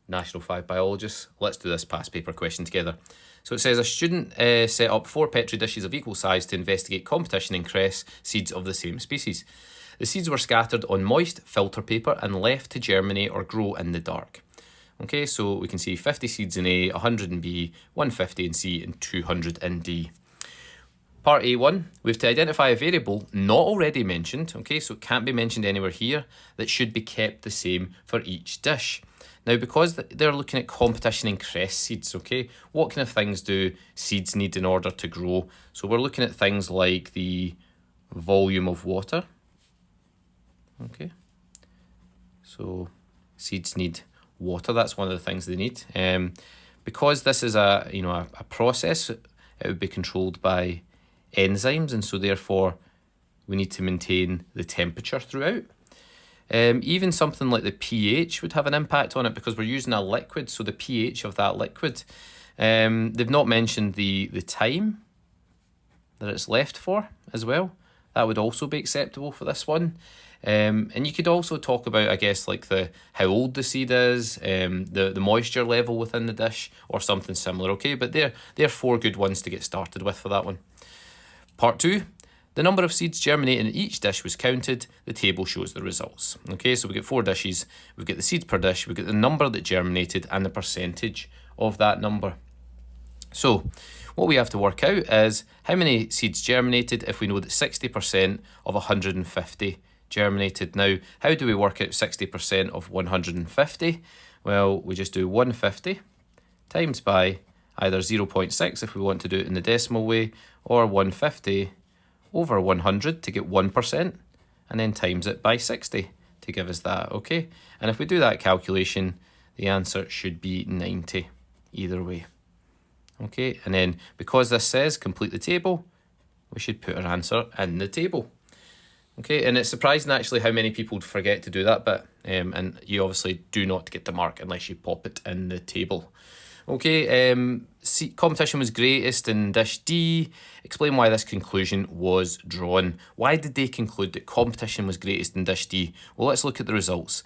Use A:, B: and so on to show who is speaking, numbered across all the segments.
A: National 5 biologists. Let's do this past paper question together. So it says a student set up 4 Petri dishes of equal size to investigate competition in cress seeds of the same species. The seeds were scattered on moist filter paper and left to germinate or grow in the dark. Okay, so we can see 50 seeds in A, 100 in B, 150 in C, and 200 in D. Part A1, we have to identify a variable not already mentioned, okay, so it can't be mentioned anywhere here, that should be kept the same for each dish. Now, because they're looking at competition in cress seeds, okay, what kind of things do seeds need in order to grow? So we're looking at things like the volume of water, okay, so seeds need water, that's one of the things they need. Because this is a process, it would be controlled by enzymes, and so therefore we need to maintain the temperature throughout. Even something like the pH would have an impact on it because we're using a liquid, so the pH of that liquid. They've not mentioned the time that it's left for as well. That would also be acceptable for this one. And you could also talk about, I guess, like how old the seed is, the moisture level within the dish, or something similar, okay? But they're 4 good ones to get started with for that one. Part 2, the number of seeds germinating in each dish was counted. The table shows the results. Okay, so we get 4 dishes, we've got the seeds per dish, we've got the number that germinated and the percentage of that number. So what we have to work out is how many seeds germinated if we know that 60% of 150 germinated. Now, how do we work out 60% of 150? Well, we just do 150 times by either 0.6 if we want to do it in the decimal way, or 150 over 100 to get 1%, and then times it by 60 to give us that, okay? And if we do that calculation, the answer should be 90 either way. Okay, and then because this says complete the table, we should put our answer in the table. Okay, and it's surprising actually how many people forget to do that bit, and you obviously do not get the mark unless you pop it in the table. Okay, competition was greatest in dish D. Explain why this conclusion was drawn. Why did they conclude that competition was greatest in dish D? Well, let's look at the results.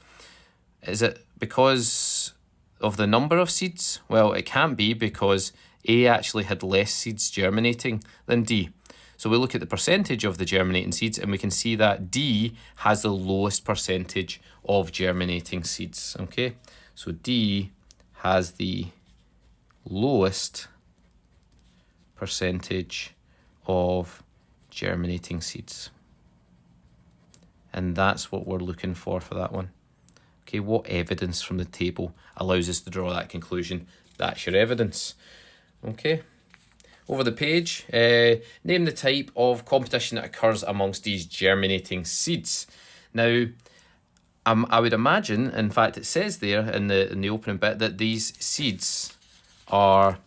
A: Is it because of the number of seeds? Well, it can't be, because A actually had less seeds germinating than D. So we look at the percentage of the germinating seeds and we can see that D has the lowest percentage of germinating seeds. Okay, so D has the lowest percentage of germinating seeds. And that's what we're looking for that one. Okay, what evidence from the table allows us to draw that conclusion? That's your evidence. Okay, over the page, name the type of competition that occurs amongst these germinating seeds. Now, I would imagine, in fact it says there in the opening bit, that these seeds are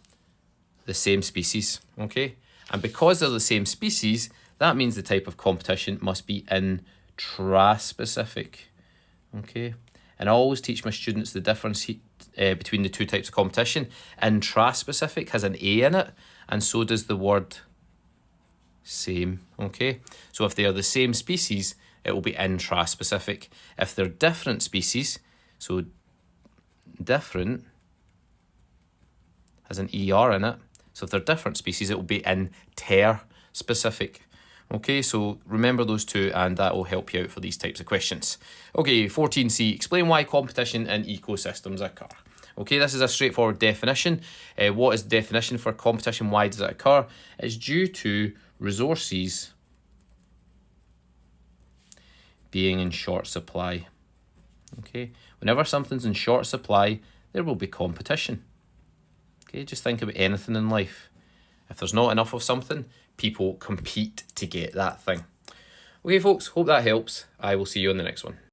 A: the same species, okay? And because they're the same species, that means the type of competition must be intraspecific, okay? And I always teach my students the difference between the 2 types of competition. Intraspecific has an A in it, and so does the word same, okay? So if they are the same species, it will be intraspecific. If they're different species, so different has an ER in it, so if they're different species, it will be interspecific. Okay, so remember those 2 and that will help you out for these types of questions. Okay, 14C, explain why competition in ecosystems occur. Okay, this is a straightforward definition. What is the definition for competition? Why does it occur? It's due to resources being in short supply. Okay, whenever something's in short supply, there will be competition. Okay, just think about anything in life. If there's not enough of something, people compete to get that thing. Okay, folks, hope that helps. I will see you on the next one.